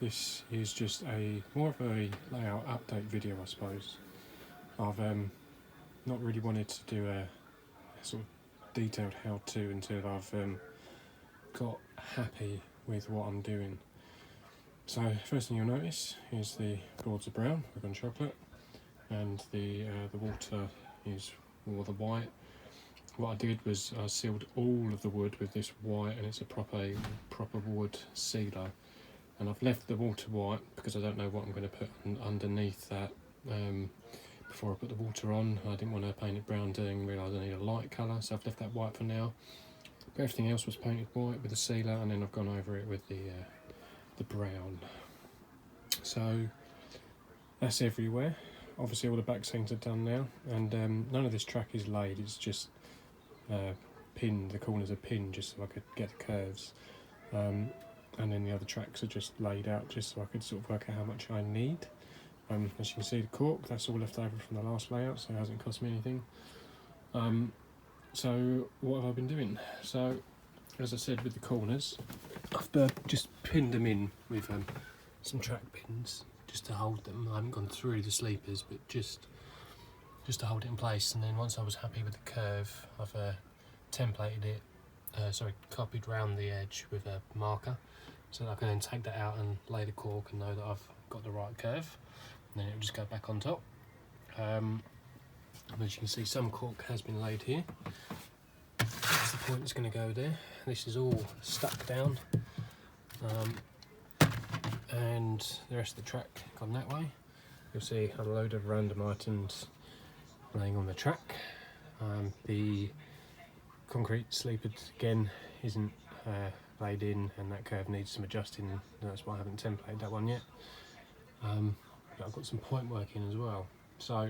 this is just more of a layout update video, I suppose. I've not really wanted to do a sort of detailed how-to until I've got happy with what I'm doing. So first thing you'll notice is the boards are brown, we've gone chocolate, and the water is more the white. What I did was I sealed all of the wood with this white, and it's a proper wood sealer. And I've left the water white because I don't know what I'm going to put underneath that before I put the water on. I didn't want to paint it brown, didn't realise I need a light colour, so I've left that white for now. But everything else was painted white with the sealer, and then I've gone over it with the brown. So that's everywhere. Obviously all the back scenes are done now, and none of this track is laid, it's just pinned, the corners are pinned just so I could get the curves. And then the other tracks are just laid out just so I could sort of work out how much I need. As you can see, the cork, that's all left over from the last layout, so it hasn't cost me anything. So what have I been doing? So as I said with the corners, I've just pinned them in with some track pins just to hold them. I haven't gone through the sleepers, but just to hold it in place. And then once I was happy with the curve, I've templated it, copied round the edge with a marker, so that I can then take that out and lay the cork and know that I've got the right curve, and then it will just go back on top. As you can see, some cork has been laid here. That's the point that's going to go there. This is all stuck down, and the rest of the track gone that way. You'll see a load of random items laying on the track. The concrete sleeper again isn't laid in, and that curve needs some adjusting. That's why I haven't templated that one yet. But I've got some point work in as well. So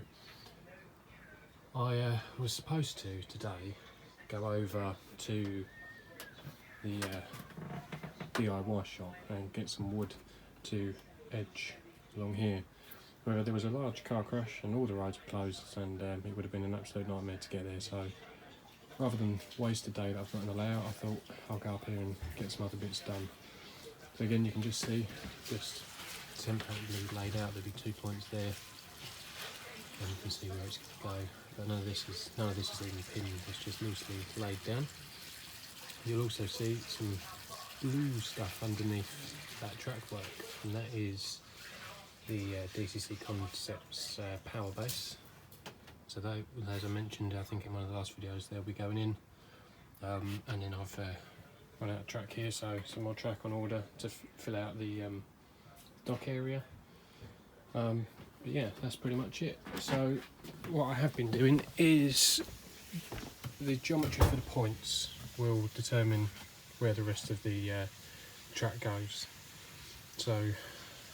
I was supposed to today go over to the DIY shop and get some wood to edge along here. However, there was a large car crash and all the roads were closed, and it would have been an absolute nightmare to get there. So rather than waste a day that I've got in the layout, I thought I'll go up here and get some other bits done. So again, you can just see, just templated laid out. There'll be 2 points there, and you can see where it's going to go. But none of this is even pinned. It's just loosely laid down. You'll also see some blue stuff underneath that track work, and that is the DCC Concepts power base. So that, as I mentioned, I think in one of the last videos, they'll be going in. And then I've run out of track here, so some more track on order to fill out the dock area. But yeah, that's pretty much it. So what I have been doing is the geometry for the points will determine where the rest of the track goes. So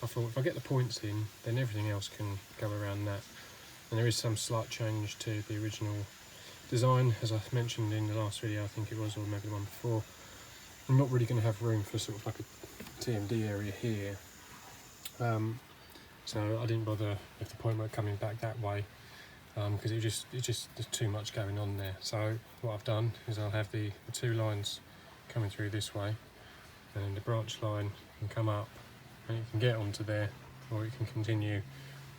I thought if I get the points in, then everything else can go around that. And there is some slight change to the original design, as I mentioned in the last video, I think it was, or maybe the one before. I'm not really going to have room for sort of like a TMD area here, so I didn't bother with the point work coming back that way, because there's too much going on there. So what I've done is I'll have the 2 lines coming through this way, and then the branch line can come up and it can get onto there, or it can continue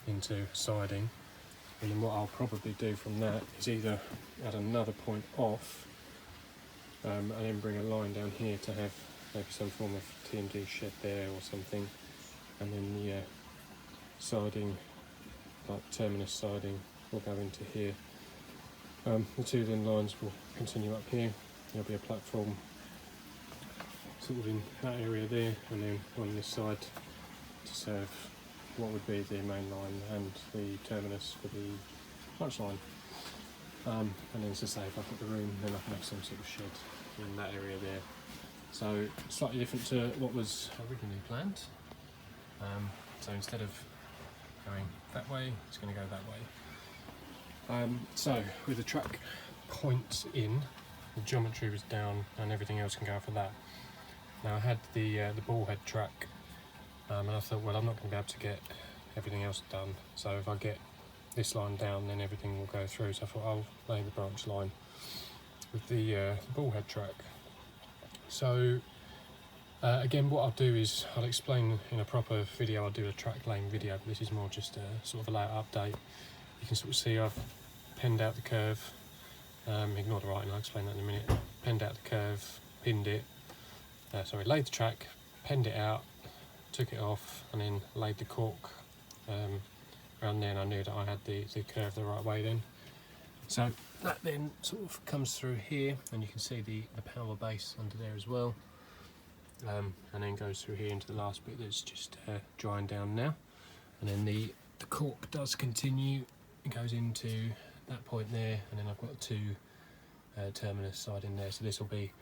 into siding. And then what I'll probably do from that is either add another point off, and then bring a line down here to have maybe some form of TMD shed there or something, and then the siding, like terminus siding, will go into here. The 2 then lines will continue up here. There'll be a platform sort of in that area there, and then on this side to serve what would be the main line and the terminus for the punch line. And then, as I say, if I've got the room, then I can have some sort of shed in that area there. So slightly different to what was originally planned. So instead of going that way, it's going to go that way. So with the track points in, the geometry was down and everything else can go for that. Now I had the ball head track, and I thought, well, I'm not going to be able to get everything else done, so if I get this line down, then everything will go through. So I thought I'll lay the branch line with the ball head track. So Again, what I'll do is I'll explain in a proper video. I'll do a track laying video, but this is more just a sort of a layout update. You can sort of see I've penned out the curve. Ignore the writing, I'll explain that in a minute. Penned out the curve, pinned it, laid the track, penned it out, took it off, and then laid the cork around there, and I knew that I had the curve the right way then. So that then sort of comes through here, and you can see the power base under there as well, and then goes through here into the last bit that's just drying down now, and then the cork does continue. It goes into that point there, and then I've got two terminus side in there, so this will be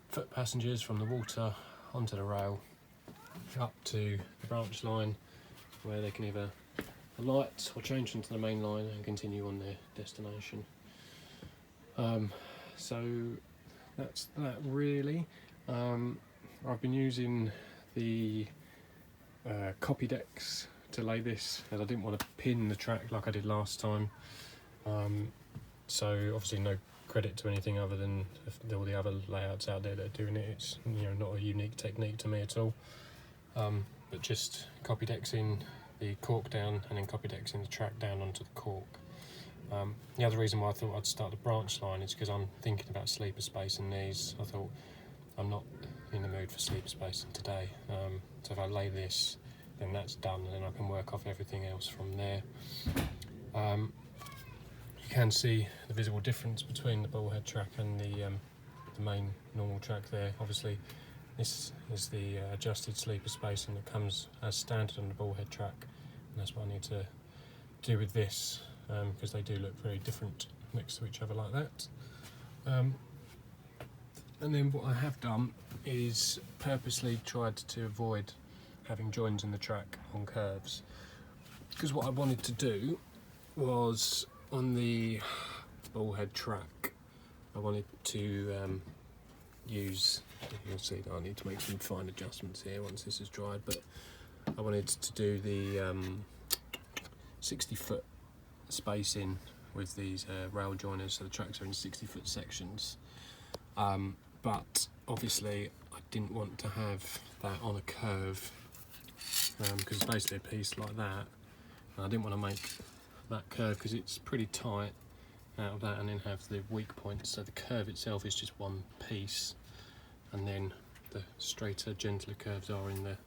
foot passengers from the water onto the rail up to the branch line, where they can either alight or change into the main line and continue on their destination. So that's that really. I've been using the copy decks to lay this, as I didn't want to pin the track like I did last time. So obviously no credit to anything other than all the other layouts out there that are doing it. It's, you know, not a unique technique to me at all. But just copy decks-ing the cork down, and then copy decks-ing the track down onto the cork. The other reason why I thought I'd start the branch line is because I'm thinking about sleeper space in these. I thought I'm not in the mood for sleeper spacing today. So if I lay this, then that's done, and then I can work off everything else from there. You can see the visible difference between the bullhead track and the main normal track there. Obviously this is the adjusted sleeper spacing that comes as standard on the bullhead track, and that's what I need to do with this, because they do look very different next to each other like that. And then what I have done is purposely tried to avoid having joins in the track on curves, because what I wanted to do was, on the bullhead track, I wanted to use, you'll see that I need to make some fine adjustments here once this is dried, but I wanted to do the 60-foot spacing with these rail joiners, so the tracks are in 60-foot sections. But obviously I didn't want to have that on a curve, because it's basically a piece like that, and I didn't want to make that curve because it's pretty tight out of that, and then have the weak points. So the curve itself is just one piece, and then the straighter, gentler curves are in the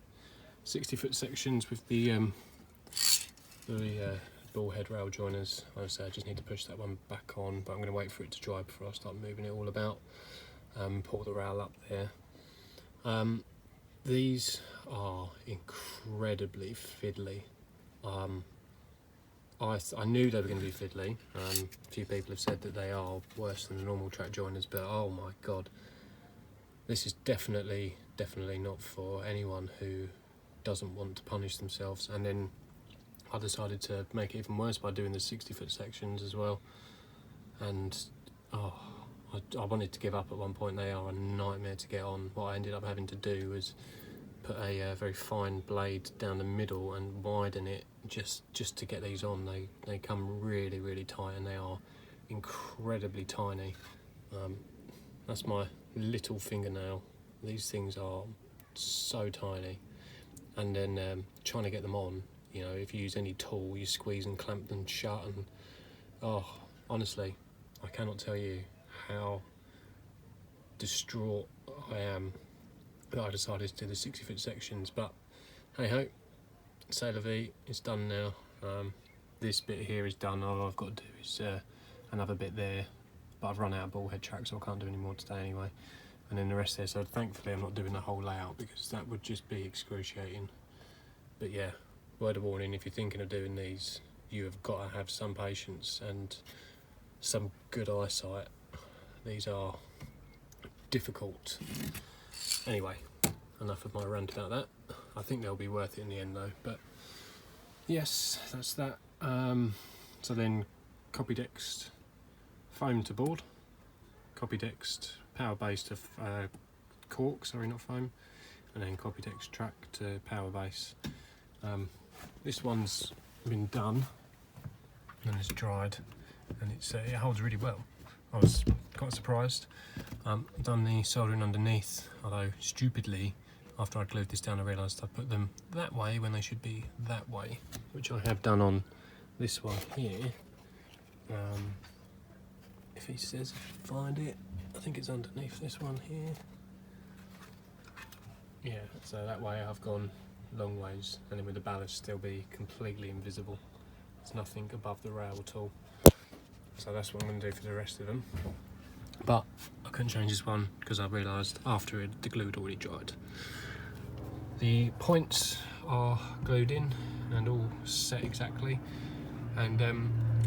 60-foot sections with the bullhead rail joiners. Like I say, I just need to push that one back on, but I'm going to wait for it to dry before I start moving it all about. Pull the rail up there. These are incredibly fiddly. I knew they were going to be fiddly. A few people have said that they are worse than the normal track joiners, but oh my god, this is definitely not for anyone who doesn't want to punish themselves. And then I decided to make it even worse by doing the 60-foot sections as well, and I wanted to give up at one point. They are a nightmare to get on. What I ended up having to do was put a very fine blade down the middle and widen it just to get these on. They come really tight, and they are incredibly tiny. That's my little fingernail. These things are so tiny, and then trying to get them on, you know, if you use any tool, you squeeze and clamp them shut, and honestly, I cannot tell you how distraught I am that I decided to do the 60-foot sections. But hey ho, c'est la vie, it's done now. This bit here is done. All I've got to do is another bit there, but I've run out of bullhead track, so I can't do any more today anyway. And then the rest there, so thankfully I'm not doing the whole layout, because that would just be excruciating. But yeah, word of warning, if you're thinking of doing these, you have got to have some patience and some good eyesight. These are difficult. Anyway, enough of my rant about that. I think they'll be worth it in the end though. But yes, that's that. So then copy dexed foam to board, copy dexed power base to cork, sorry, not foam, and then copy dexed track to power base. This one's been done and it's dried, and it holds really well. I was quite surprised. I've done the soldering underneath, although stupidly after I glued this down, I realised I put them that way when they should be that way, which I have done on this one here. If he says find it, I think it's underneath this one here. Yeah, so that way I've gone long ways, and then with the ballast they'll be completely invisible. There's nothing above the rail at all. So that's what I'm going to do for the rest of them. But I couldn't change this one because I realised after the glue had already dried. The points are glued in and all set exactly. And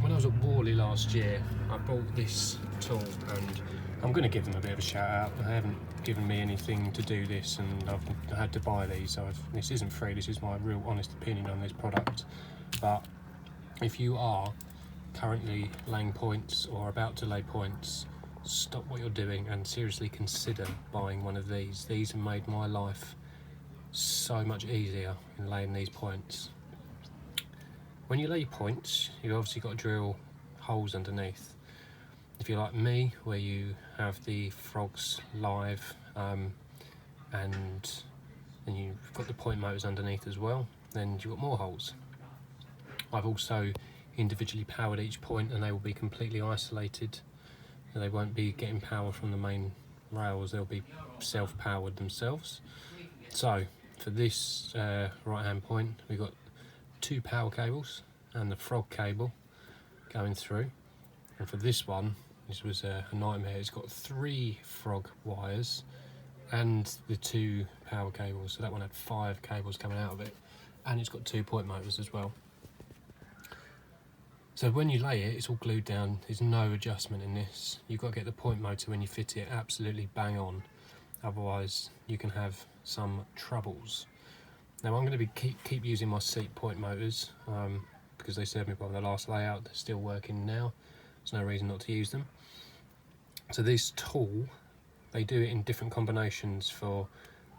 when I was at Worley last year, I bought this tool, and I'm going to give them a bit of a shout out. They haven't given me anything to do this, and I've had to buy these. So this isn't free. This is my real honest opinion on this product. But if you are currently laying points or about to lay points, stop what you're doing and seriously consider buying one of these. These have made my life so much easier in laying these points. When you lay points, you've obviously got to drill holes underneath. If you're like me, where you have the frogs live and you've got the point motors underneath as well, then you've got more holes. I've also individually powered each point, and they will be completely isolated. They won't be getting power from the main rails, they'll be self-powered themselves. So for this right hand point, we've got 2 power cables and the frog cable going through. And for this one, this was a nightmare. It's got 3 frog wires and the 2 power cables. So that one had 5 cables coming out of it, and it's got 2 point motors as well. So when you lay it, it's all glued down. There's no adjustment in this. You've got to get the point motor when you fit it absolutely bang on. Otherwise, you can have some troubles. Now I'm going to be keep using my seat point motors because they served me well in the last layout. They're still working now. There's no reason not to use them. So this tool, they do it in different combinations for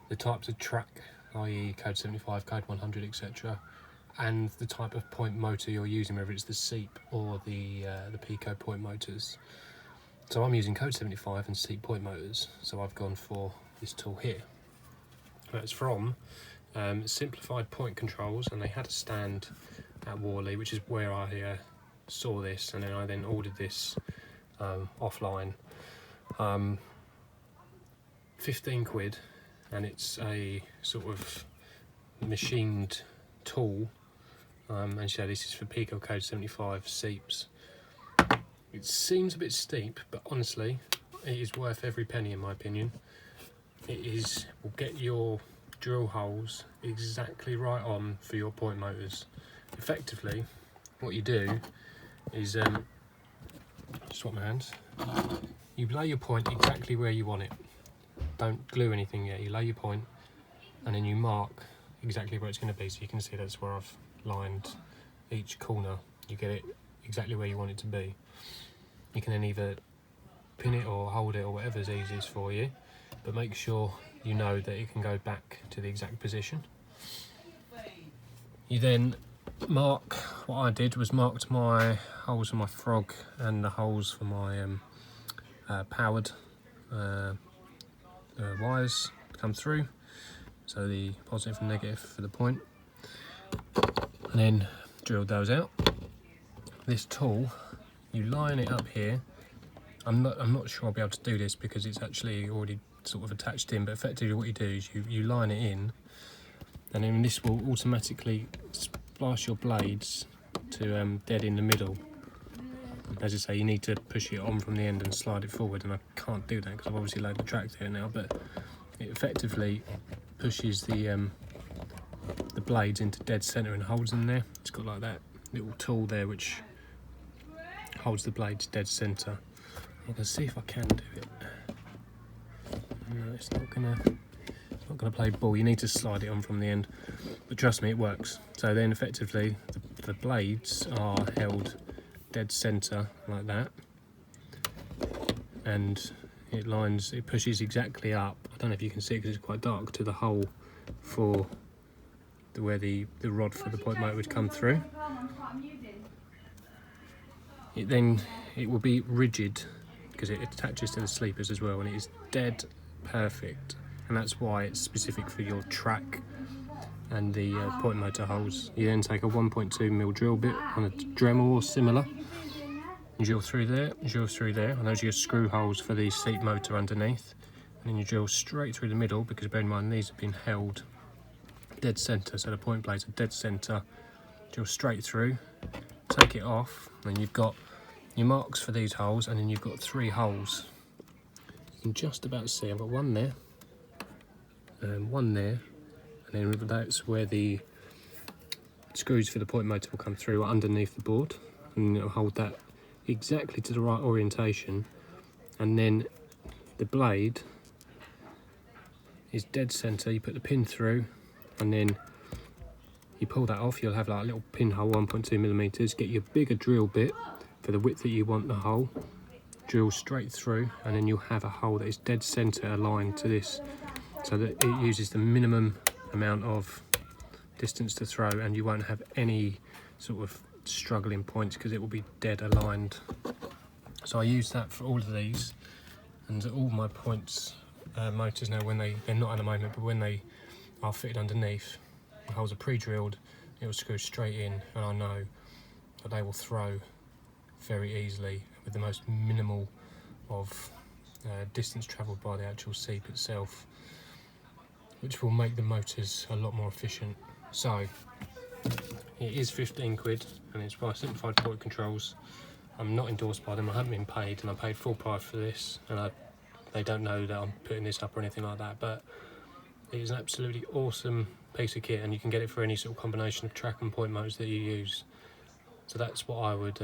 the types of track, i.e. code 75, code 100, etc., and the type of point motor you're using, whether it's the SEEP or the Pico point motors. So I'm using code 75 and SEEP point motors, so I've gone for this tool here. That's from Simplified Point Controls, and they had a stand at Worley, which is where I saw this, and then I ordered this offline. 15 quid, and it's a sort of machined tool, and so this is for Pico code 75 SEEPs. It seems a bit steep, but honestly it is worth every penny in my opinion. It will get your drill holes exactly right on for your point motors. Effectively, what you do is swap my hands. You lay your point exactly where you want it. Don't glue anything yet. You lay your point, and then you mark exactly where it's going to be. So you can see that's where I've lined each corner. You get it exactly where you want it to be. You can then either pin it or hold it or whatever's easiest for you, but make sure you know that it can go back to the exact position. You then mark, what I did was marked my holes for my frog and the holes for my powered wires to come through, so the positive and negative for the point, and then drilled those out. This tool, you line it up here. I'm not sure I'll be able to do this because it's actually already sort of attached in, but effectively what you do is you line it in, and then this will automatically splice your blades to dead in the middle. As I say, you need to push it on from the end and slide it forward, and I can't do that because I've obviously laid the track there now, but it effectively pushes the blades into dead centre and holds them there. It's got like that little tool there which holds the blades dead centre. I'm going to see if I can do it. No, it's not gonna play ball. You need to slide it on from the end, but trust me, it works. So then effectively the blades are held dead centre like that, and it pushes exactly up. I don't know if you can see it because it's quite dark, to the hole for where the rod for the point motor would come through. It will be rigid because it attaches to the sleepers as well, and it is dead perfect and that's why it's specific for your track and the point motor holes. You then take a 1.2mm drill bit on a Dremel or similar, you drill through there, and those are your screw holes for the seat motor underneath, and then you drill straight through the middle, because bear in mind these have been held dead centre, so the point blades are dead centre. Drill straight through, take it off, and you've got your marks for these holes, and then you've got 3 holes. You can just about see, I've got one there, one there, and then that's where the screws for the point motor will come through underneath the board, and it'll hold that exactly to the right orientation. And then the blade is dead centre, you put the pin through, and then you pull that off. You'll have like a little pinhole, 1.2mm. Get your bigger drill bit for the width that you want the hole, drill straight through, and then you'll have a hole that is dead centre aligned to this, so that it uses the minimum amount of distance to throw, and you won't have any sort of struggling points because it will be dead aligned. So I use that for all of these, and all my points motors now, when they're not at the moment, but when they are fitted underneath, the holes are pre-drilled, it will screw straight in, and I know that they will throw very easily with the most minimal of distance travelled by the actual seat itself, which will make the motors a lot more efficient. So it is 15 quid, and it's by Simplified Point Controls. I'm not endorsed by them, I haven't been paid, and I paid full price for this, and they don't know that I'm putting this up or anything like that, but it is an absolutely awesome piece of kit, and you can get it for any sort of combination of track and point motors that you use. So that's what I would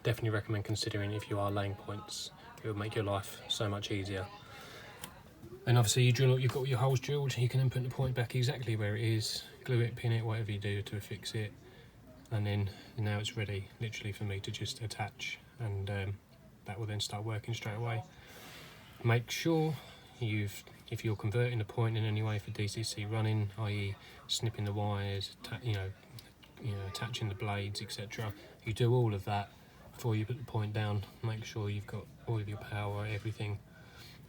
definitely recommend considering if you are laying points. It will make your life so much easier. And obviously you've got your holes drilled, you can then put the point back exactly where it is, glue it, pin it, whatever you do to fix it, and then now it's ready literally for me to just attach, and that will then start working straight away. Make sure if you're converting the point in any way for DCC running, i.e. snipping the wires, attaching the blades, etc., you do all of that before you put the point down. Make sure you've got all of your power, everything,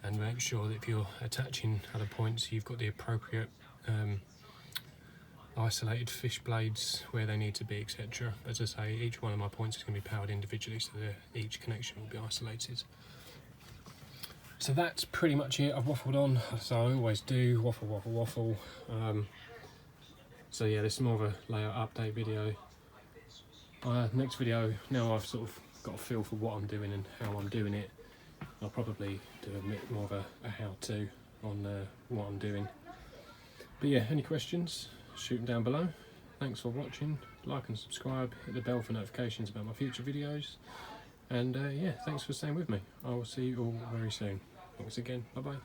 and make sure that if you're attaching other points, you've got the appropriate isolated fish blades where they need to be, etc. As I say, each one of my points is going to be powered individually, so each connection will be isolated. So that's pretty much it. I've waffled on, so I always do, waffle. So yeah, this is more of a layout update video. Next video, now I've sort of got a feel for what I'm doing and how I'm doing it, I'll probably do a bit more of a how-to on what I'm doing. But yeah, any questions, shoot them down below. Thanks for watching, like and subscribe, hit the bell for notifications about my future videos, and yeah, thanks for staying with me. I will see you all very soon. Thanks again, bye bye.